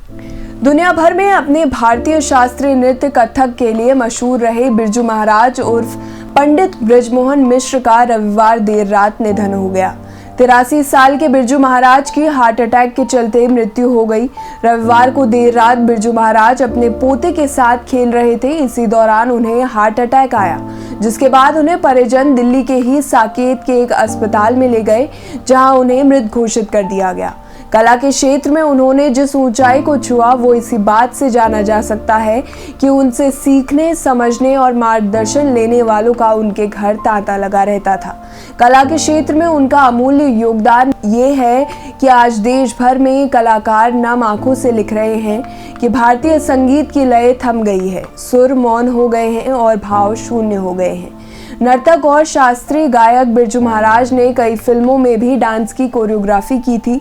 दुनिया भर में अपने भारतीय शास्त्रीय नृत्य कथक के लिए मशहूर रहे बिरजू महाराज उर्फ पंडित बृजमोहन मिश्र का रविवार देर रात निधन हो गया। 83 साल के बिरजू महाराज की हार्ट अटैक के चलते मृत्यु हो गई। रविवार को देर रात बिरजू महाराज अपने पोते के साथ खेल रहे थे। इसी दौरान उन्हें हार्ट अटैक आया, जिसके बाद उन्हें परिजन दिल्ली के ही साकेत के एक अस्पताल में ले गए, जहां उन्हें मृत घोषित कर दिया गया। कला के क्षेत्र में उन्होंने जिस ऊंचाई को छुआ वो इसी बात से जाना जा सकता है कि उनसे सीखने, समझने और मार्गदर्शन लेने वालों का उनके घर तांता लगा रहता था। कला के क्षेत्र में उनका अमूल्य योगदान ये है कि आज देश भर में कलाकार नम आंखों से लिख रहे हैं कि भारतीय संगीत की लय थम गई है, सुर मौन हो गए हैं और भाव शून्य हो गए हैं। नर्तक और शास्त्रीय गायक बिरजू महाराज ने कई फिल्मों में भी डांस की कोरियोग्राफी की थी।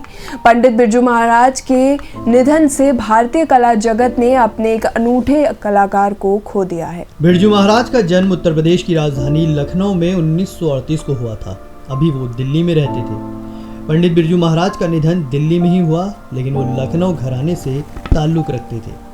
पंडित बिरजू महाराज के निधन से भारतीय कला जगत ने अपने एक अनूठे कलाकार को खो दिया है। बिरजू महाराज का जन्म उत्तर प्रदेश की राजधानी लखनऊ में 1938 को हुआ था। अभी वो दिल्ली में रहते थे। पंडित बिरजू महाराज का निधन दिल्ली में ही हुआ, लेकिन वो लखनऊ घराने से ताल्लुक रखते थे।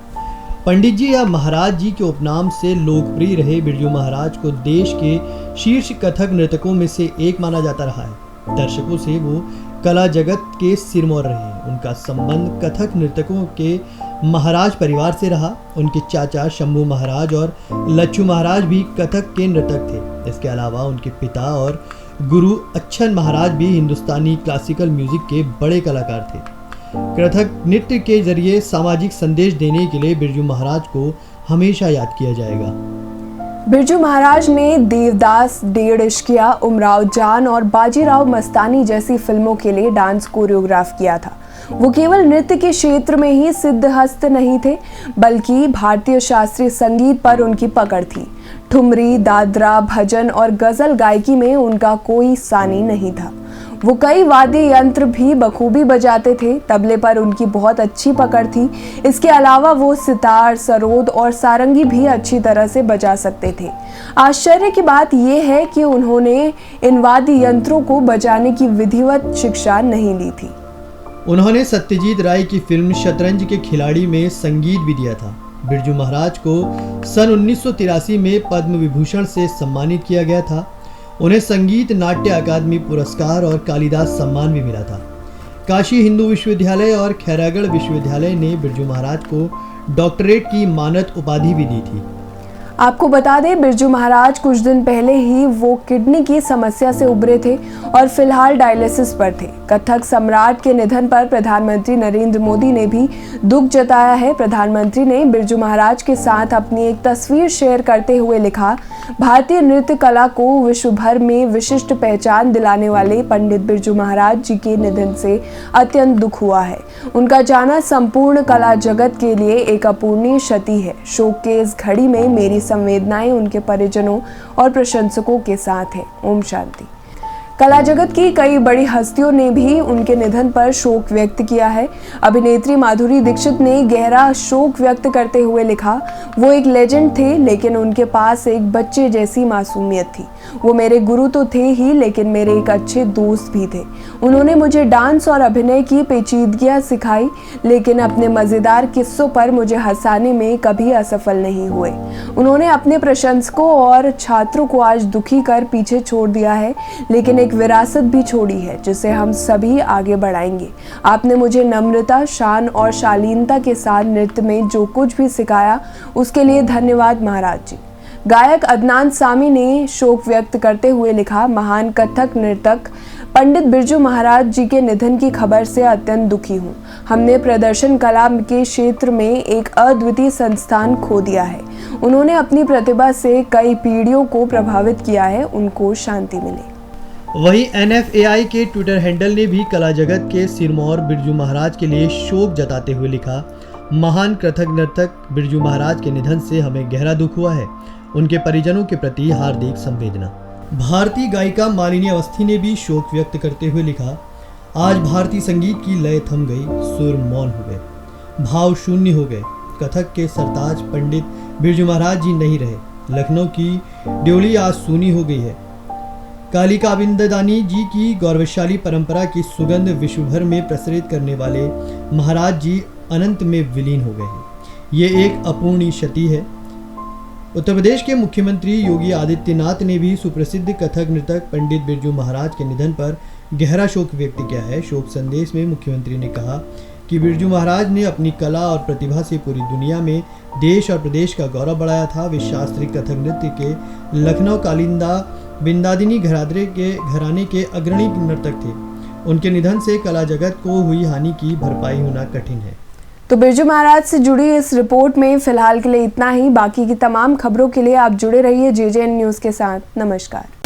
पंडित जी या महाराज जी के उपनाम से लोकप्रिय रहे बिरजू महाराज को देश के शीर्ष कथक नृतकों में से एक माना जाता रहा है। दर्शकों से वो कला जगत के सिरमौर रहे हैं। उनका संबंध कथक नृतकों के महाराज परिवार से रहा। उनके चाचा शंभू महाराज और लच्छू महाराज भी कथक के नृतक थे। इसके अलावा उनके पिता और गुरु अच्छन महाराज भी हिंदुस्तानी क्लासिकल म्यूजिक के बड़े कलाकार थे। कथक नृत्य के जरिए सामाजिक संदेश देने के लिए बिरजू महाराज को हमेशा याद किया जाएगा। बिरजू महाराज ने देवदास, डेढ़ इश्किया, उमराव जान और बाजीराव मस्तानी जैसी फिल्मों के लिए डांस कोरियोग्राफ किया था। वो केवल नृत्य के क्षेत्र में ही सिद्धहस्त नहीं थे, बल्कि भारतीय शास्त्रीय संगीत पर उनकी पकड़ थी। ठुमरी, दादरा, भजन और गजल गायकी में उनका कोई सानी नहीं था। वो कई वाद्य यंत्र भी बखूबी बजाते थे। तबले पर उनकी बहुत अच्छी पकड़ थी। इसके अलावा वो सितार, सरोद और सारंगी भी अच्छी तरह से बजा सकते थे। आश्चर्य की बात यह है कि उन्होंने इन वाद्य यंत्रों को बजाने की विधिवत शिक्षा नहीं ली थी। उन्होंने सत्यजीत राय की फिल्म शतरंज के खिलाड़ी में संगीत भी दिया था। बिरजू महाराज को सन 1983 में पद्म विभूषण से सम्मानित किया गया था। उन्हें संगीत नाट्य अकादमी पुरस्कार और कालिदास सम्मान भी मिला था। काशी हिंदू विश्वविद्यालय और खैरागढ़ विश्वविद्यालय ने बिरजू महाराज को डॉक्टरेट की मानद उपाधि भी दी थी। आपको बता दें, बिरजू महाराज कुछ दिन पहले ही वो किडनी की समस्या से उबरे थे और फिलहाल डायलिसिस पर थे। कथक सम्राट के निधन पर प्रधानमंत्री नरेंद्र मोदी ने भी दुख जताया है। प्रधानमंत्री ने बिरजू महाराज के साथ अपनी एक तस्वीर शेयर करते हुए लिखा, भारतीय नृत्य कला को विश्व भर में विशिष्ट पहचान दिलाने वाले पंडित बिरजू महाराज जी के निधन से अत्यंत दुख हुआ है। उनका जाना संपूर्ण कला जगत के लिए एक अपूर्णीय क्षति है। शोक के इस घड़ी में मेरी संवेदनाएं उनके परिजनों और प्रशंसकों के साथ हैं। ओम शांति। कला जगत की कई बड़ी हस्तियों ने भी उनके निधन पर शोक व्यक्त किया है। अभिनेत्री माधुरी दीक्षित ने गहरा शोक व्यक्त करते हुए लिखा, वो एक लेजेंड थे, लेकिन उनके पास एक बच्चे जैसी मासूमियत थी। वो मेरे गुरु तो थे ही, लेकिन मेरे एक अच्छे दोस्त भी थे। उन्होंने मुझे डांस और अभिनय की पेचीदगियां सिखाई, लेकिन अपने मज़ेदार किस्सों पर मुझे हंसाने में कभी असफल नहीं हुए। उन्होंने अपने प्रशंसकों और छात्रों को आज दुखी कर पीछे छोड़ दिया है, लेकिन एक विरासत भी छोड़ी है जिसे हम सभी आगे बढ़ाएंगे। आपने मुझे नम्रता, शान और शालीनता के साथ नृत्य में जो कुछ भी सिखाया, उसके लिए धन्यवाद महाराज जी। गायक अदनान सामी ने शोक व्यक्त करते हुए लिखा, महान कथक नर्तक पंडित बिरजू महाराज जी के निधन की खबर से अत्यंत दुखी हूँ। हमने प्रदर्शन कला के क्षेत्र में एक अद्वितीय संस्थान खो दिया है। उन्होंने अपनी प्रतिभा से कई पीढ़ियों को प्रभावित किया है। उनको शांति मिले। वहीं NFAI के ट्विटर हैंडल ने भी कला जगत के सिरमौर बिरजू महाराज के लिए शोक जताते हुए लिखा, महान कथक नर्तक बिरजू महाराज के निधन से हमें गहरा दुख हुआ है। उनके परिजनों के प्रति हार्दिक संवेदना। भारतीय गायिका मालिनी अवस्थी ने भी शोक व्यक्त करते हुए लिखा, आज भारतीय संगीत की लय थम गई, सुर मौन हो गए, भाव शून्य हो गए। कथक के सरताज पंडित बिरजू महाराज जी नहीं रहे। लखनऊ की ड्योली आज सूनी हो गई है। कालिका बिंददानी जी की गौरवशाली परंपरा की सुगंध विश्व भर में प्रसरित करने वाले महाराज जी अनंत में विलीन हो गए हैं। ये एक अपूर्णीय क्षति है। उत्तर प्रदेश के मुख्यमंत्री योगी आदित्यनाथ ने भी सुप्रसिद्ध कथक नृतक पंडित बिरजू महाराज के निधन पर गहरा शोक व्यक्त किया है। शोक संदेश में मुख्यमंत्री ने कहा कि बिरजू महाराज ने अपनी कला और प्रतिभा से पूरी दुनिया में देश और प्रदेश का गौरव बढ़ाया था। वे शास्त्रीय कथक नृत्य के लखनऊ कालिंदा बिंदादिनी घराने के अग्रणी नर्तक थे। उनके निधन से कला जगत को हुई हानि की भरपाई होना कठिन है। तो बिरजू महाराज से जुड़ी इस रिपोर्ट में फिलहाल के लिए इतना ही। बाकी की तमाम खबरों के लिए आप जुड़े रहिए JJN न्यूज़ के साथ। नमस्कार।